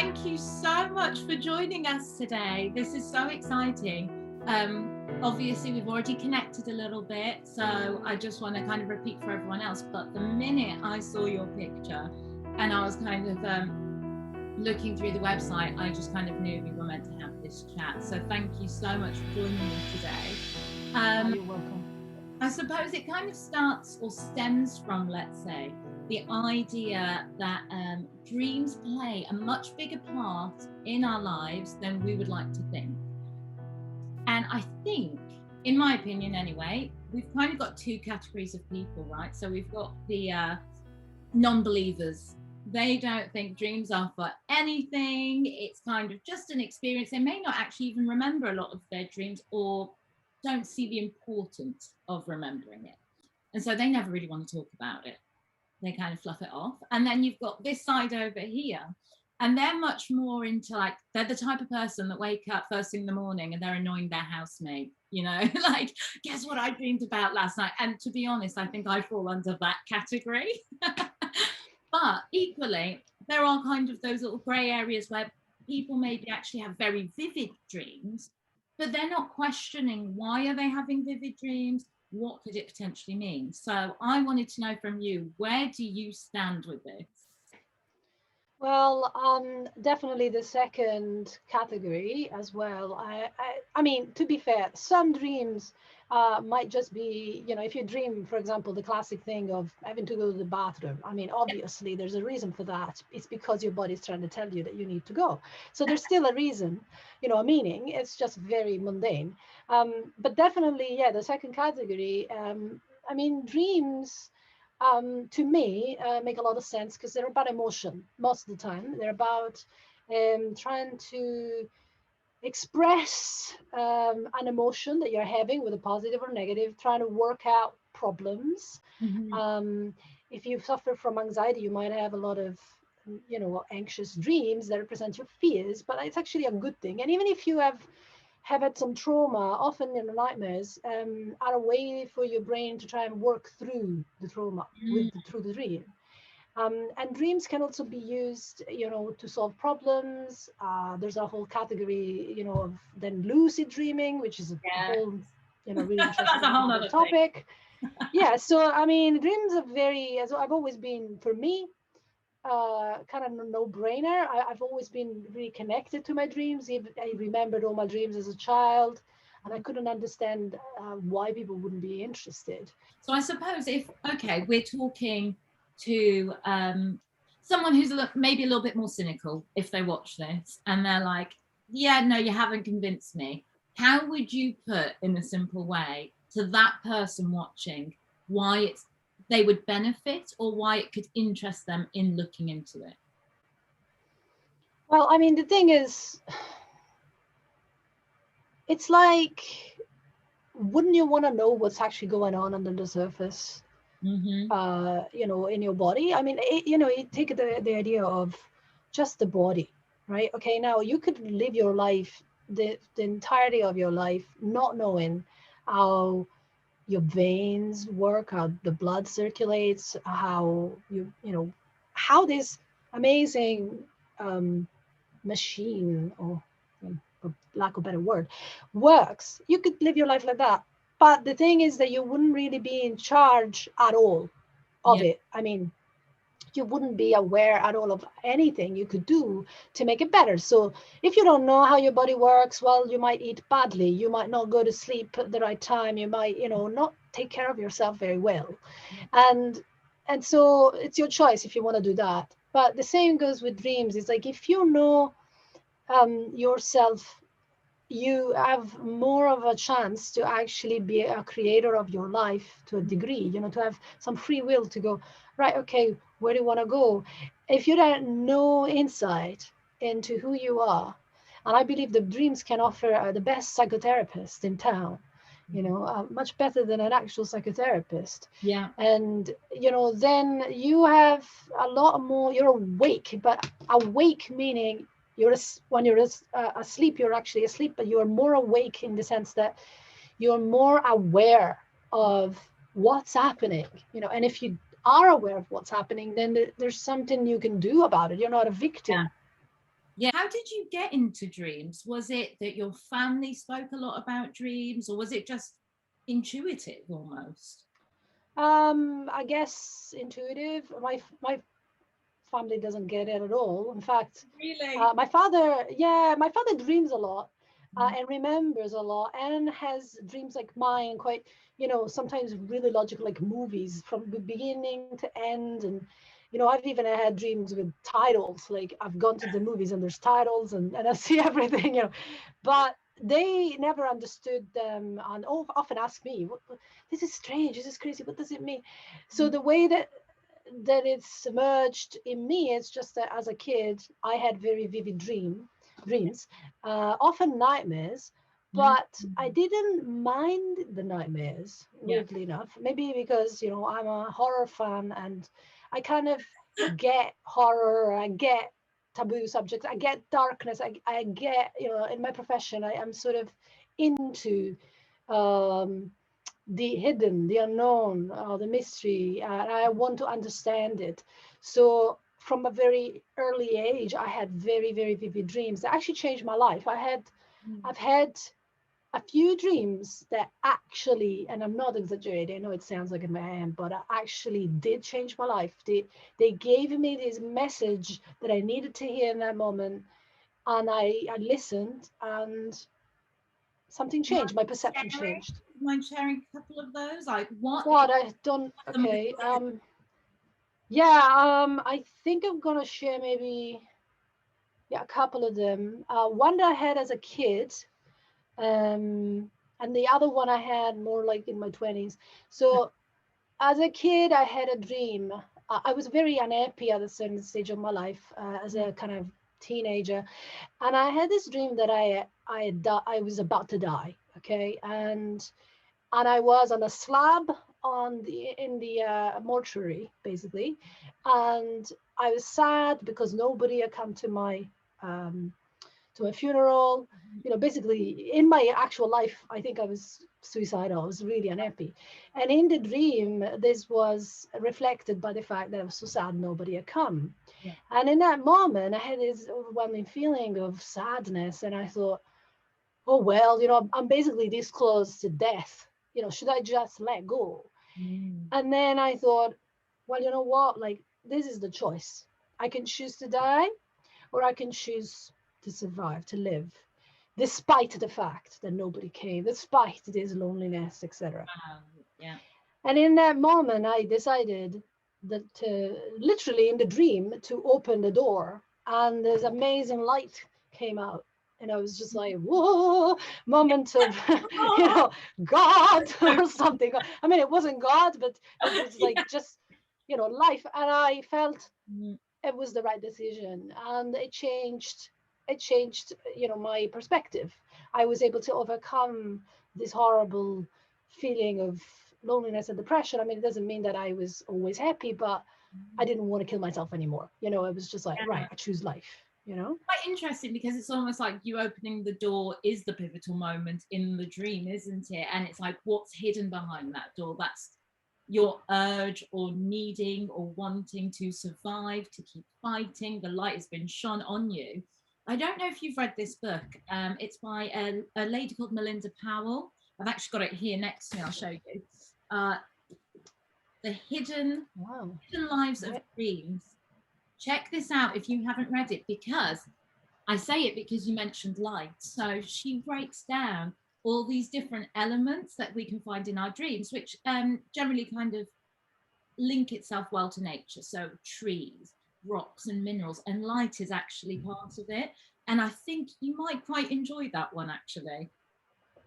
thank you so much for joining us today. This is so exciting. Obviously, we've already connected a little bit, so I just want to kind of repeat for everyone else. But the minute I saw your picture and I was kind of looking through the website, I just kind of knew we were meant to have this chat. So thank you so much for joining me today. You're welcome. I suppose it kind of starts or stems from, let's say, the idea that dreams play a much bigger part in our lives than we would like to think. And I think, in my opinion anyway, we've kind of got two categories of people, right? So we've got the non-believers. They don't think dreams are for anything. It's kind of just an experience. They may not actually even remember a lot of their dreams or don't see the importance of remembering it. And so they never really want to talk about it. They kind of fluff it off. And then you've got this side over here, and they're much more into, like, they're the type of person that wake up first thing in the morning and they're annoying their housemate, you know, like, guess what I dreamed about last night? And to be honest, I think I fall under that category. But equally, there are kind of those little grey areas where people maybe actually have very vivid dreams, but they're not questioning why are they having vivid dreams? What could it potentially mean? So I wanted to know from you, where do you stand with this? Well, definitely the second category as well. I mean, to be fair, some dreams might just be, you know, if you dream, for example, the classic thing of having to go to the bathroom. I mean, obviously, there's a reason for that. It's because your body's trying to tell you that you need to go. So there's still a reason, you know, a meaning. It's just very mundane. But definitely, yeah, the second category. I mean, dreams. To me, make a lot of sense because they're about emotion most of the time. They're about trying to express an emotion that you're having, whether positive or negative, trying to work out problems. If you suffer from anxiety, you might have a lot of, you know, anxious dreams that represent your fears, but it's actually a good thing. And even if you have had some trauma, often in the nightmares are a way for your brain to try and work through the trauma through the dream. And dreams can also be used, you know, to solve problems. There's a whole category, you know, of then lucid dreaming, which is a whole, you know, really interesting topic. Yeah, so I mean, dreams are very, as I've always been, for me, kind of no-brainer. I've always been really connected to my dreams. I remembered all my dreams as a child, and I couldn't understand why people wouldn't be interested. So I suppose if, okay, we're talking to someone who's maybe a little bit more cynical, if they watch this and they're like, yeah, no, you haven't convinced me. How would you put, in a simple way, to that person watching why they would benefit or why it could interest them in looking into it? Well, I mean, the thing is, it's like, wouldn't you want to know what's actually going on under the surface, you know, in your body? I mean, you know, you take the idea of just the body, right? Okay, now you could live your life, the entirety of your life, not knowing how your veins work, how the blood circulates, how you know, how this amazing machine, or for lack of a better word, works. You could live your life like that. But the thing is that you wouldn't really be in charge at all of it. I mean, you wouldn't be aware at all of anything you could do to make it better. So if you don't know how your body works, well, you might eat badly. You might not go to sleep at the right time. You might, you know, not take care of yourself very well. And so it's your choice if you want to do that. But the same goes with dreams. It's like, if you know yourself, you have more of a chance to actually be a creator of your life to a degree, you know, to have some free will to go, right, okay, where do you want to go? If you have no insight into who you are, and I believe the dreams can offer the best psychotherapist in town, you know, much better than an actual psychotherapist. Yeah. And, you know, then you have a lot more, you're awake, but awake meaning when you're asleep, you're actually asleep, but you're more awake in the sense that you're more aware of what's happening, you know. And if you are aware of what's happening, then there's something you can do about it. You're not a victim. Yeah. How did you get into dreams? Was it that your family spoke a lot about dreams, or was it just intuitive almost? I guess intuitive. My family doesn't get it at all. In fact, Really? my father dreams a lot and remembers a lot and has dreams like mine, quite, sometimes really logical, like movies from the beginning to end. And, I've even had dreams with titles, like I've gone to the movies and there's titles and I see everything, but they never understood them and often ask me, this is strange, this is crazy, what does it mean? So the way that it's emerged in me, it's just that as a kid I had very vivid dreams, often nightmares, but I didn't mind the nightmares, Yeah. weirdly enough. Maybe because I'm a horror fan and I kind of get horror, I get taboo subjects, I get darkness, I get, in my profession I am sort of into um the hidden, the unknown, the mystery. I want to understand it. So from a very early age, I had very, very vivid dreams that actually changed my life. I've had a few dreams that actually, and I'm not exaggerating, I know it sounds like I am, but I actually did change my life. They gave me this message that I needed to hear in that moment. And I listened and something changed. My perception changed. Mind sharing a couple of those? Like what is God, I don't. the most Okay. Yeah. I think I'm gonna share maybe a couple of them. One that I had as a kid, and the other one I had more like in my 20s. So as a kid, I had a dream. I was very unhappy at a certain stage of my life as a kind of teenager, and I had this dream that I was about to die. Okay, and I was on a slab in the mortuary, basically, and I was sad because nobody had come um, to my funeral. Basically, in my actual life, I think I was suicidal. I was really unhappy, and in the dream, this was reflected by the fact that I was so sad nobody had come. yeah. And in that moment, I had this overwhelming feeling of sadness, and I thought, oh well, I'm basically this close to death. Should I just let go? And then I thought, well, you know what? Like, this is the choice. I can choose to die, or I can choose to survive, to live, despite the fact that nobody came, despite this loneliness, etc. Yeah. And in that moment, I decided that literally in the dream to open the door, and this amazing light came out. And I was just like, whoa, moment of, God or something. I mean, it wasn't God, but it was like just, life. And I felt it was the right decision. And it changed, my perspective. I was able to overcome this horrible feeling of loneliness and depression. I mean, it doesn't mean that I was always happy, but I didn't want to kill myself anymore. It was just like, right, I choose life. Quite interesting because it's almost like you opening the door is the pivotal moment in the dream, isn't it? And it's like what's hidden behind that door. That's your urge or needing or wanting to survive, to keep fighting. The light has been shone on you. I don't know if you've read this book. It's by a lady called Melinda Powell. I've actually got it here next to me. I'll show you. The Hidden Lives of Dreams. Check this out if you haven't read it, because I say it because you mentioned light. So she breaks down all these different elements that we can find in our dreams, which generally kind of link itself well to nature. So trees, rocks, and minerals, and light is actually part of it. And I think you might quite enjoy that one, actually.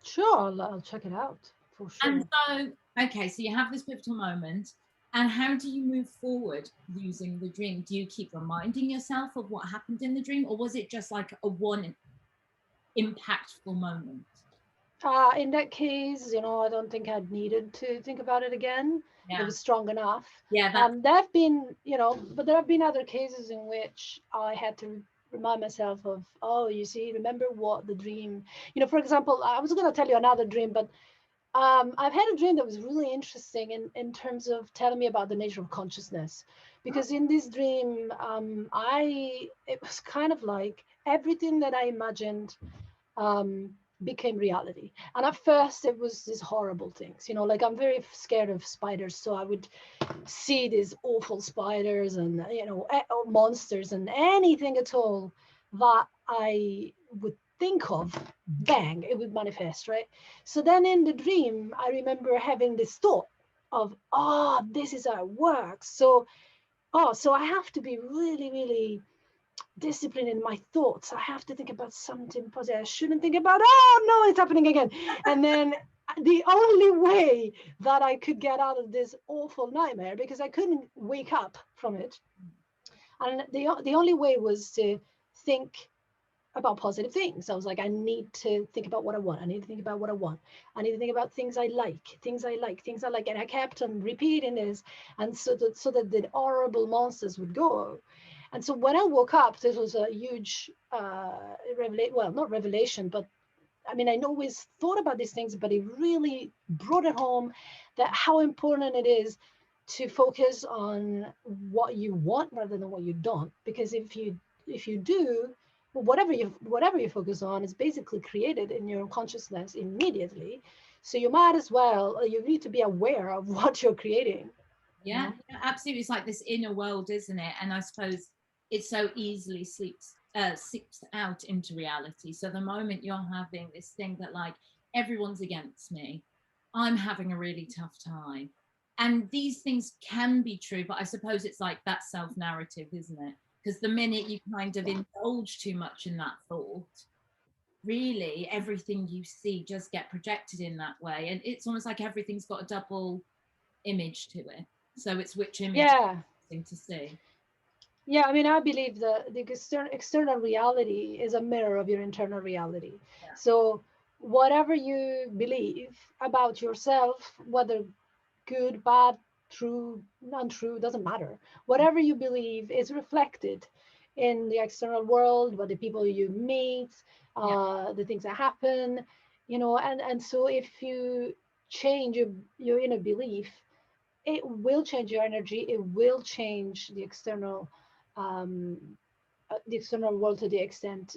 Sure, I'll check it out for sure. And so, okay, so you have this pivotal moment. And how do you move forward using the dream? Do you keep reminding yourself of what happened in the dream, or was it just like a one impactful moment? In that case, I don't think I'd needed to think about it again. Yeah. It was strong enough. Yeah. There have been, but there have been other cases in which I had to remind myself of, oh, you see, remember what the dream, for example, I was going to tell you another dream, but I've had a dream that was really interesting in terms of telling me about the nature of consciousness. Because in this dream, it was kind of like everything that I imagined um, became reality. And at first, it was these horrible things, you know, like I'm very scared of spiders, so I would see these awful spiders and you know monsters and anything at all that I would think of, bang, it would manifest, right? So then in the dream, I remember having this thought of, oh, this is how it works. So, oh, so I have to be really, really disciplined in my thoughts. I have to think about something positive. I shouldn't think about, oh no, it's happening again. And then the only way that I could get out of this awful nightmare, because I couldn't wake up from it, and the only way was to think about positive things. I was like, I need to think about what I want. I need to think about what I want. I need to think about things I like, things I like, things I like. And I kept on repeating this, and so that the horrible monsters would go. And so when I woke up, this was a huge revelation. Well, not revelation, but I mean, I always thought about these things, but it really brought it home that how important it is to focus on what you want rather than what you don't. Because if you do, well, whatever you focus on is basically created in your consciousness immediately. So you might as well, you need to be aware of what you're creating. Yeah, yeah, absolutely. It's like this inner world, isn't it? And I suppose it so easily seeps out into reality. So the moment you're having this thing that like everyone's against me, I'm having a really tough time. And these things can be true, but I suppose it's like that self-narrative, isn't it? Because the minute you kind of indulge too much in that thought, really everything you see just get projected in that way. And it's almost like everything's got a double image to it. So it's which image Yeah. to see. Yeah, I mean, I believe the external reality is a mirror of your internal reality. Yeah. So, whatever you believe about yourself, whether good, bad, true, untrue, doesn't matter. Whatever you believe is reflected in the external world, by the people you meet, Yeah. the things that happen, you know, and so if you change your inner belief, it will change your energy. It will change um, the external world to the extent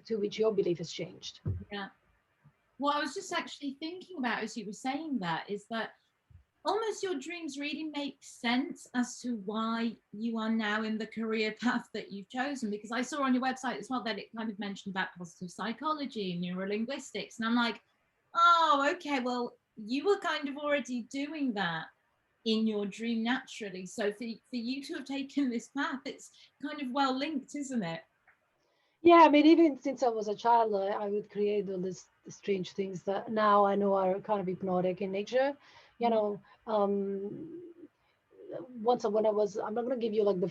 to which your belief has changed. Yeah. What I was just actually thinking about as you were saying that is that almost your dreams really make sense as to why you are now in the career path that you've chosen. Because I saw on your website as well that it kind of mentioned about positive psychology, neurolinguistics. And I'm like, oh, okay, well, you were kind of already doing that in your dream naturally. So for you to have taken this path, it's kind of well linked, isn't it? Yeah, I mean, even since I was a child, I would create all these strange things that now I know are kind of hypnotic in nature. You know, once when I was, I'm not going to give you like the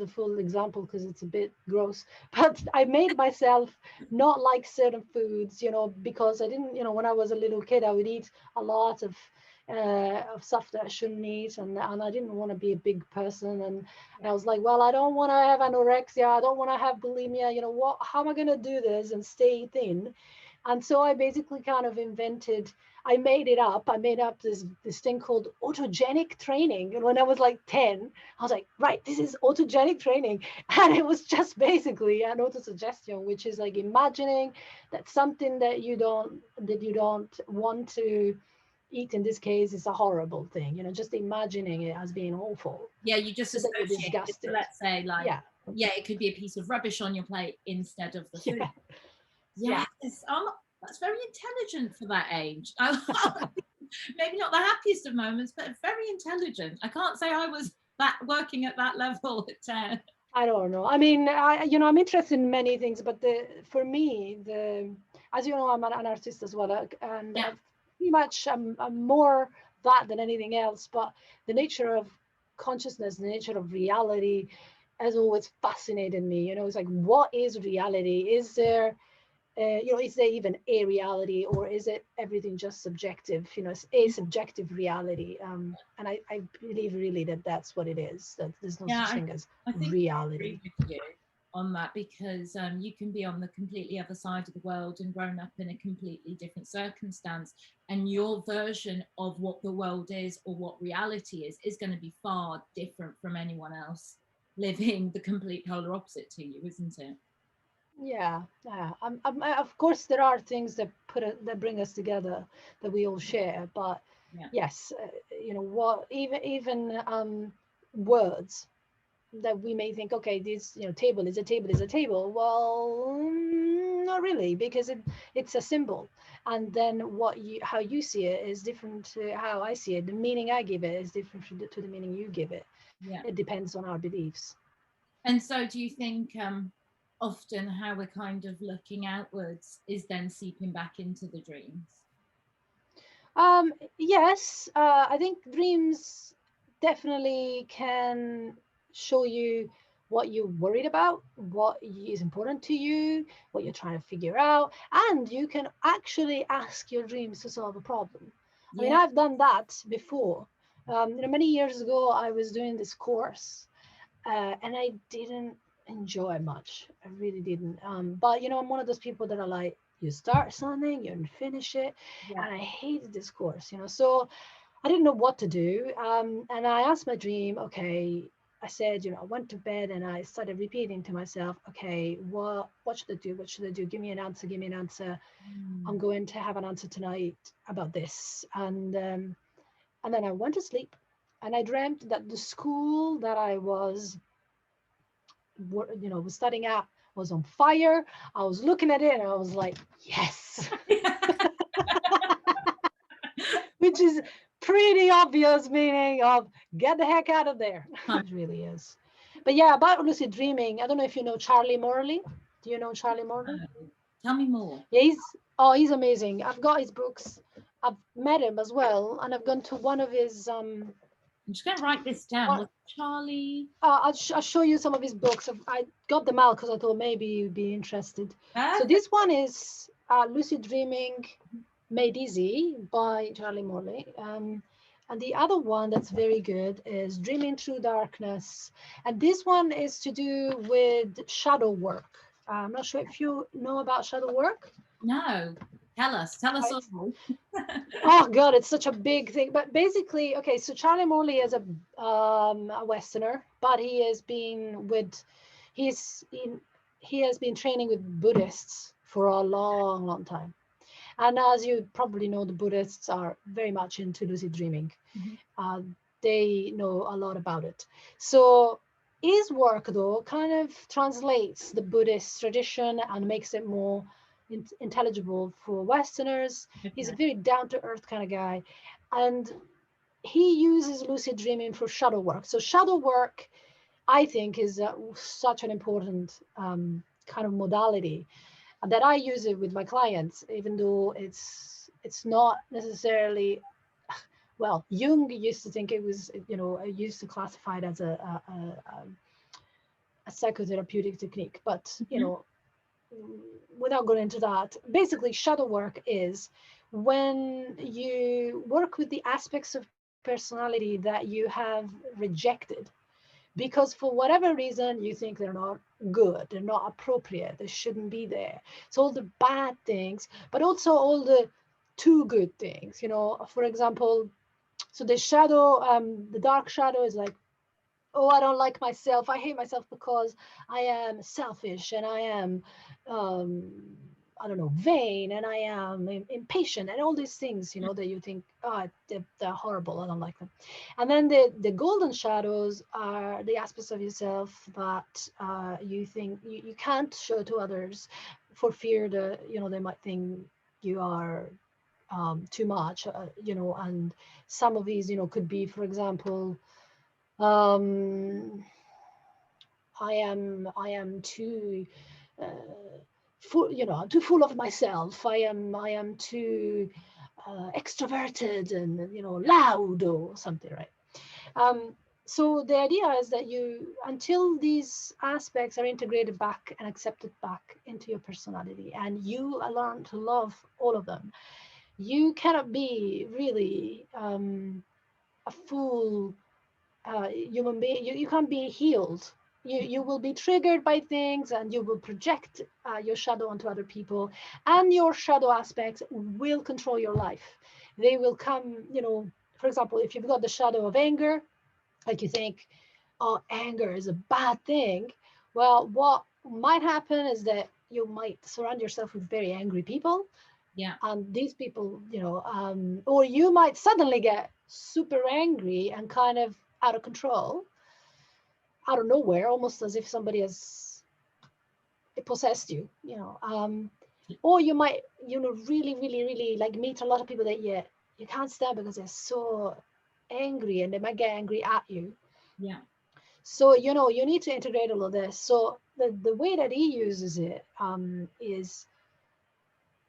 full example because it's a bit gross, but I made myself not like certain foods, you know, because I didn't, you know, when I was a little kid, I would eat a lot of stuff that I shouldn't eat, and I didn't want to be a big person, and I was like, well, I don't want to have anorexia, I don't want to have bulimia, you know, what, how am I going to do this and stay thin? And so I basically kind of I made it up. I made up this thing called autogenic training. And when I was like 10, I was like, right, this is autogenic training. And it was just basically an autosuggestion, which is like imagining that something that you don't want to eat in this case is a horrible thing, you know, just imagining it as being awful. Yeah, you just So that you associate it. disgust So it. let's say, like, Yeah. yeah, it could be a piece of rubbish on your plate instead of the food. Yeah. Yeah. Yes, that's very intelligent for that age. Maybe not the happiest of moments, but very intelligent. I can't say I was that working at that level at 10. I don't know. I mean, I'm interested in many things, but for me, as you know, I'm an artist as well, and Yeah, pretty much I'm more that than anything else. But the nature of consciousness, the nature of reality, has always fascinated me. You know, it's like, what is reality? Is there even a reality, or is it everything just subjective? You know, it's a subjective reality. And I believe really that that's what it is, that there's no yeah, such thing as I think I reality. agree with you on that because you can be on the completely other side of the world and grown up in a completely different circumstance, and your version of what the world is or what reality is going to be far different from anyone else living the complete polar opposite to you, isn't it? Yeah, yeah. Of course, there are things that that bring us together that we all share. But Yeah. yes, what even words that we may think, okay, this table is a table is a table. Well, not really, because it's a symbol, and then how you see it is different to how I see it. The meaning I give it is different to the meaning you give it. Yeah. It depends on our beliefs. And so, do you think often how we're kind of looking outwards is then seeping back into the dreams? Yes, I think dreams definitely can show you what you're worried about, what is important to you, what you're trying to figure out, and you can actually ask your dreams to solve a problem. I mean, Yeah. I've done that before. Many years ago, I was doing this course, and I didn't enjoy much. I really didn't. But I'm one of those people that are like, you start something, you finish it, Yeah. and I hated this course. So I didn't know what to do. And I asked my dream, okay. I said, I went to bed and I started repeating to myself, okay, what should I do? What should I do? Give me an answer. Give me an answer. I'm Mm. going to have an answer tonight about this. And then I went to sleep, and I dreamt that the school that I was studying at was on fire. I was looking at it and I was like, yes, which is pretty obvious meaning of get the heck out of there. It really is. But yeah, about lucid dreaming, I don't know if you know Charlie Morley. Do you know Charlie Morley? Tell me more. Yeah, he's amazing. I've got his books. I've met him as well, and I've gone to one of his I'm just going to write this down. one, Was Charlie? I'll show you some of his books. I got them out because I thought maybe you'd be interested. So Perfect. this one is Lucid Dreaming Made Easy by Charlie Morley. And the other one that's very good is Dreaming Through Darkness. And this one is to do with shadow work. I'm not sure if you know about shadow work. No. Tell us. Tell us Right. all. Oh God, it's such a big thing. But basically, okay, so Charlie Morley is a Westerner, but he's in, he has been training with Buddhists for a long, long time. And as you probably know, the Buddhists are very much into lucid dreaming. Mhm. Uh, they know a lot about it. So his work, though, kind of translates the Buddhist tradition and makes it more intelligible for Westerners. He's a Okay. very down to earth kind of guy. And he uses lucid dreaming for shadow work. So, shadow work, I think, is such an important kind of modality that I use it with my clients, even though it's not necessarily, well, Jung used to think it was, used to classify it as a psychotherapeutic technique. But, Mhm. without going into that, basically, shadow work is when you work with the aspects of personality that you have rejected because for whatever reason you think they're not good, they're not appropriate, they shouldn't be there. So all the bad things, but also all the too good things. For example, so the dark shadow is like, oh, I don't like myself, I hate myself because I am selfish, and I am um I don't know, vain, and I am impatient, and all these things, that you think, oh, they're horrible, I don't like them. And then the golden shadows are the aspects of yourself that you think you can't show to others for fear that they might think you are too much, and some of these could be, for example, um, I am too full, too full of myself. I am too extroverted and loud or something, right? Um, so the idea is that until these aspects are integrated back and accepted back into your personality, and you learn to love all of them, you cannot be really a full human being. You can't be healed. You will be triggered by things, and you will project your shadow onto other people, and your shadow aspects will control your life. They will come, for example, if you've got the shadow of anger, like you think, oh, anger is a bad thing. Well, what might happen is that you might surround yourself with very angry people. Yeah. And these people, or you might suddenly get super angry and kind of out of control, out of nowhere, almost as if somebody has possessed you, or you might, really, really, really like meet a lot of people that you can't stand because they're so angry and they might get angry at you. Yeah. So, you need to integrate all of this. So the way that he uses it is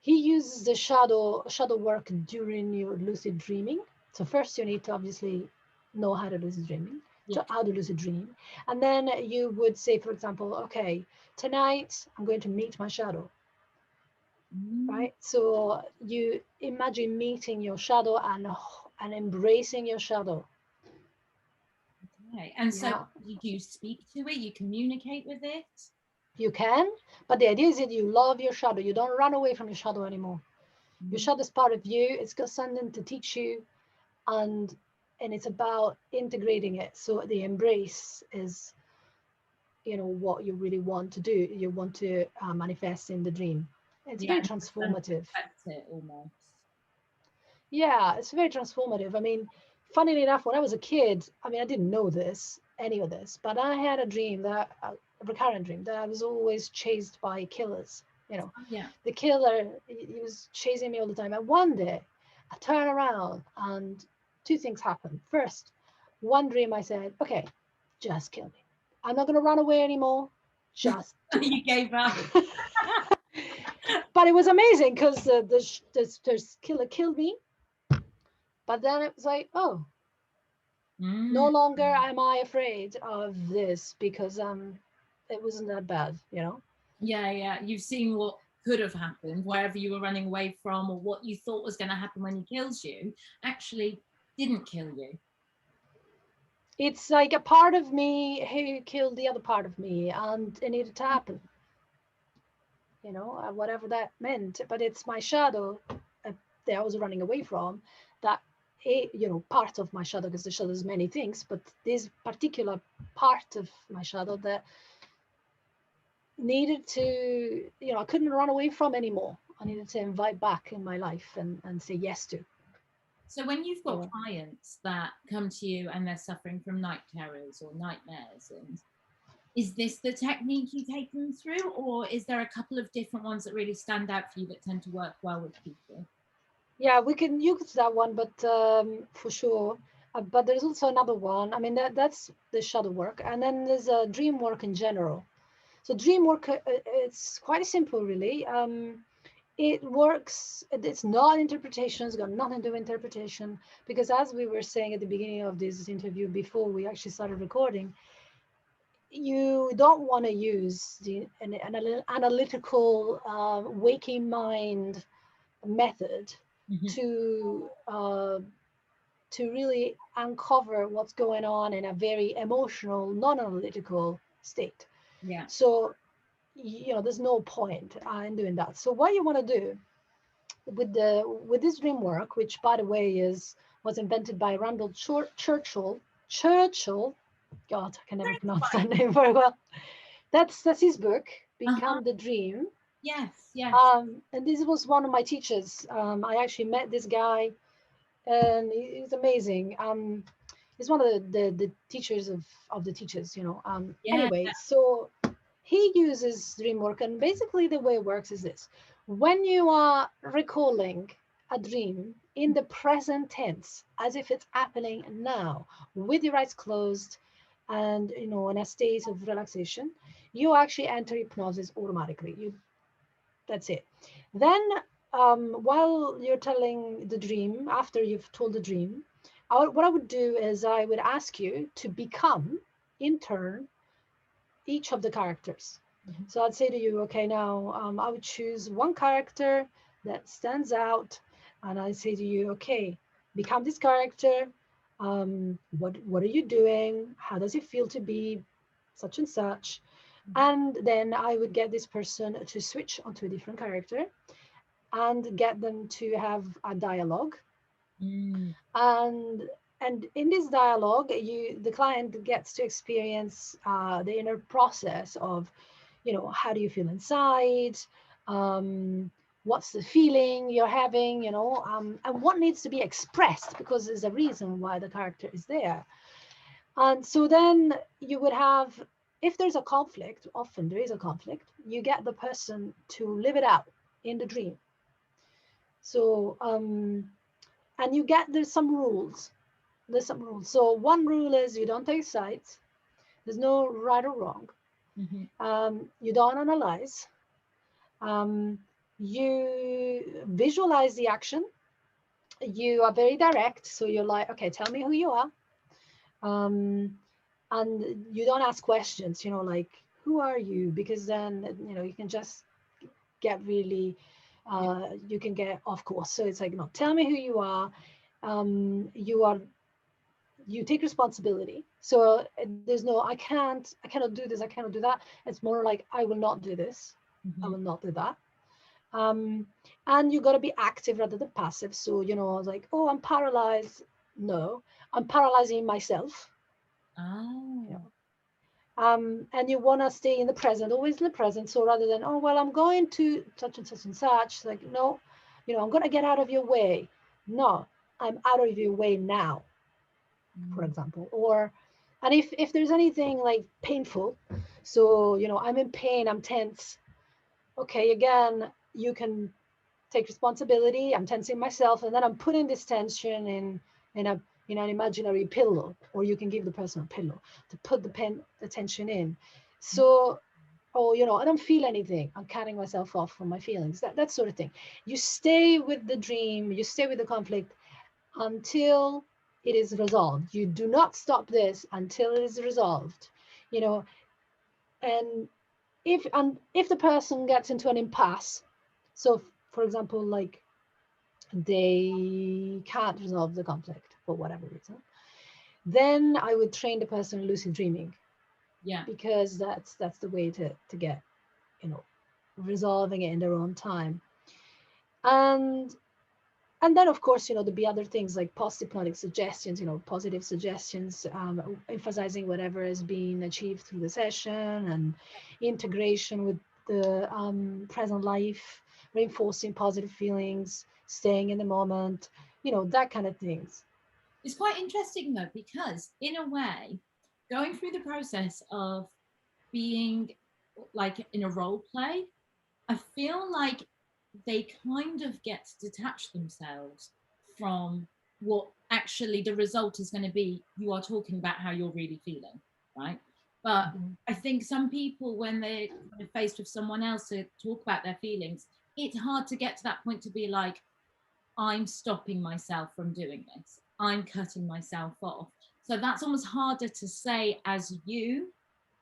he uses the shadow work during your lucid dreaming. So first you need to obviously know how to lucid dreaming, Yeah. how to lucid dream. And then you would say, for example, okay, tonight I'm going to meet my shadow. Right? So you imagine meeting your shadow and embracing your shadow. Okay. And so Yeah. you speak to it, you communicate with it? You can, but the idea is that you love your shadow. You don't run away from your shadow anymore. Your shadow is part of you. It's got something to teach you, and it's about integrating it. So the embrace is, what you really want to do. You want to manifest in the dream. It's Yeah, very and transformative. accept it almost. Yeah, it's very transformative. I mean, funnily enough, when I was a kid, I mean, I didn't know any of this, but I had a dream a recurrent dream that I was always chased by killers. Yeah. The killer, he was chasing me all the time. And one day, I turn around and two things happen. First, one dream I said, okay, just kill me. I'm not going to run away anymore. Just do it. You gave up. But it was amazing because the killer killed me. But then it was like, oh, no longer am I afraid of this because it wasn't that bad, Yeah, yeah. You've seen what could have happened, wherever you were running away from, or what you thought was going to happen when he kills you, actually didn't kill you. It's like a part of me who killed the other part of me, and it needed to happen. Whatever that meant. But it's my shadow that I was running away from. That part of my shadow, because the shadow is many things, but this particular part of my shadow that needed to, I couldn't run away from anymore. I needed to invite back in my life and say yes to. So when you've got clients that come to you and they're suffering from night terrors or nightmares, and is this the technique you take them through, or is there a couple of different ones that really stand out for you that tend to work well with people? Yeah, we can use that one, but for sure. But there's also another one. I mean, that's the shadow work, and then there's dream work in general. So dream work, it's quite simple, really. It works. It's not interpretation. It's got nothing to do with interpretation, because as we were saying at the beginning of this interview, before we actually started recording, you don't want to use an analytical waking mind method to really uncover what's going on in a very emotional, non-analytical state. Yeah. So there's no point in doing that. So what you want to do with this dream work, which by the way was invented by Randall Churchill. God, I can never pronounce that name very well. That's his book, Become the Dream. Yes, yes. And this was one of my teachers. I actually met this guy, and he's amazing. He's one of the teachers of the teachers, Anyway, so he uses dream work, and basically the way it works is this: when you are recalling a dream in the present tense, as if it's happening now, with your eyes closed, and in a state of relaxation, you actually enter hypnosis automatically. That's it. Then, while you're telling the dream, after you've told the dream, what I would do is I would ask you to become, in turn, each of the characters. So I'd say to you, okay, now I would choose one character that stands out, and I say to you, okay, become this character. What are you doing? How does it feel to be such and such? And then I would get this person to switch onto a different character and get them to have a dialogue. And in this dialogue, the client gets to experience the inner process of how do you feel inside? What's the feeling you're having, and what needs to be expressed, because there's a reason why the character is there. And so then you would have, if there's a conflict, often there is a conflict, you get the person to live it out in the dream. So, and there's some rules. So one rule is you don't take sides. There's no right or wrong. You don't analyze. You visualize the action. You are very direct. So you're like, okay, tell me who you are. And you don't ask questions, like, who are you? Because then, you can just get really, you can get off course. So it's like, no, tell me who you are. You take responsibility. So there's no, I cannot do this, I cannot do that. It's more like, I will not do this. I will not do that. And you got to be active rather than passive. So, like, oh, I'm paralyzed. No, I'm paralyzing myself. And you want to stay in the present, always in the present. So rather than, oh, well, I'm going to such and such and such, like, no, I'm going to get out of your way. No, I'm out of your way now, for example. And if there's anything like painful, so, I'm in pain, I'm tense. Okay, again, you can take responsibility. I'm tensing myself, and then I'm putting this tension in an imaginary pillow, or you can give the person a pillow to put the tension in. So, I don't feel anything. I'm cutting myself off from my feelings. That sort of thing. You stay with the dream. You stay with the conflict until it is resolved. You do not stop this until it is resolved. And if the person gets into an impasse, so for example, like, they can't resolve the conflict for whatever reason, then I would train the person in lucid dreaming. Because that's the way to get, resolving it in their own time. And then, of course, there'll be other things like post-hypnotic suggestions, positive suggestions, emphasizing whatever is being achieved through the session, and integration with the present life, reinforcing positive feelings, staying in the moment, that kind of things. It's quite interesting, though, because in a way, going through the process of being like in a role play, I feel like they kind of get to detach themselves from what actually the result is going to be. You are talking about how you're really feeling, right? But I think some people, when they're faced with someone else to talk about their feelings, it's hard to get to that point to be like, I'm stopping myself from doing this. I'm cutting myself off. So that's almost harder to say as you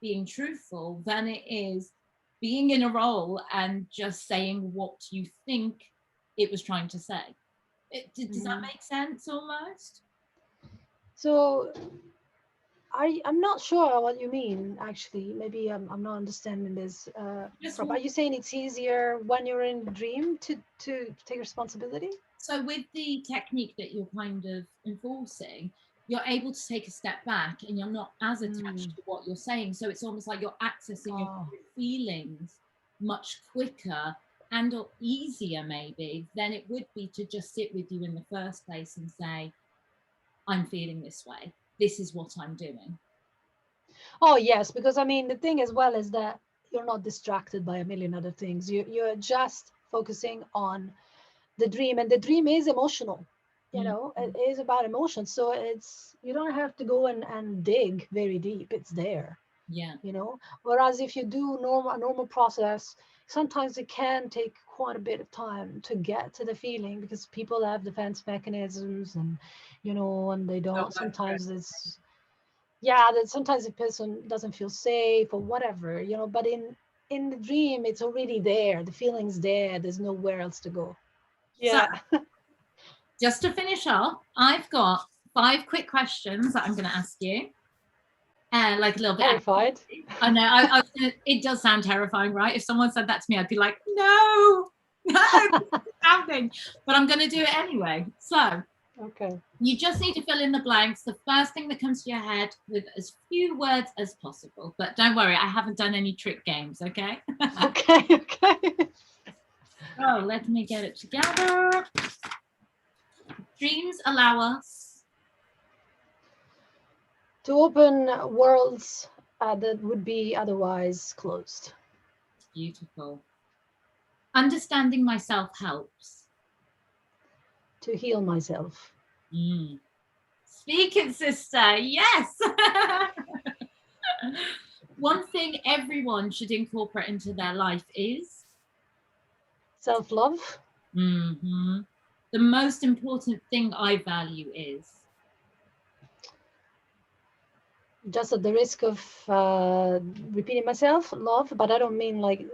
being truthful than it is being in a role and just saying what you think it was trying to say. Does that make sense almost? So I'm not sure what you mean, actually. Maybe I'm not understanding this. Are you saying it's easier when you're in a dream to take responsibility? So with the technique that you're kind of enforcing, you're able to take a step back and you're not as attached to what you're saying. So it's almost like you're accessing your feelings much quicker and or easier maybe than it would be to just sit with you in the first place and say, I'm feeling this way. This is what I'm doing. Oh, yes, because I mean, the thing as well is that you're not distracted by a million other things. You're just focusing on the dream, and the dream is emotional. It is about emotion. So you don't have to go and dig very deep. It's there. Whereas if you do a normal process, sometimes it can take quite a bit of time to get to the feeling, because people have defense mechanisms, and and they don't. Sometimes it's that sometimes the person doesn't feel safe or whatever, but in the dream, it's already there. The feeling's there. There's nowhere else to go. So, just to finish off, I've got 5 quick questions that I'm going to ask you. Like a little bit terrified. I know. It does sound terrifying, right? If someone said that to me, I'd be like, no, it's happening. But I'm going to do it anyway. So, Okay. You just need to fill in the blanks, the first thing that comes to your head, with as few words as possible. But don't worry, I haven't done any trick games, okay? Okay, okay. So let me get it together. Dreams allow us To open worlds that would be otherwise closed. beautiful. Understanding myself helps. To heal myself. Speak it, sister. Yes. One thing everyone should incorporate into their life is Self-love. the most important thing I value is Just at the risk of repeating myself, love, but I don't mean like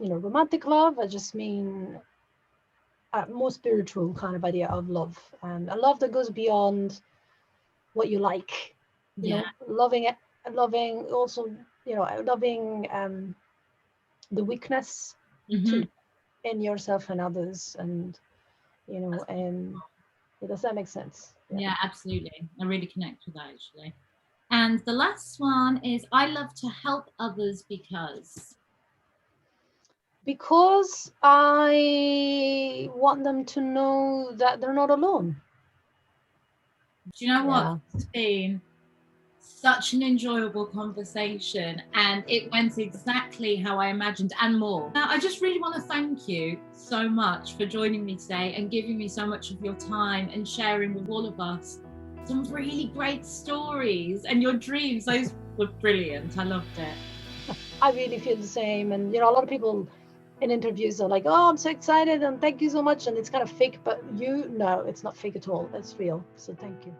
romantic love. I just mean a more spiritual kind of idea of love, and a love that goes beyond what you like. You know, loving also, loving the weakness too in yourself and others, and does that make sense? Yeah, absolutely. I really connect with that, actually. And the last one is I love to help others because I want them to know that they're not alone. Do you know what? It's been such an enjoyable conversation, and it went exactly how I imagined and more. I just really want to thank you so much for joining me today and giving me so much of your time and sharing with all of us some really great stories and your dreams. Those were brilliant. I loved it. I really feel the same. And, a lot of people in interviews are like, oh, I'm so excited and thank you so much. And it's kind of fake, but no, it's not fake at all. It's real. So thank you.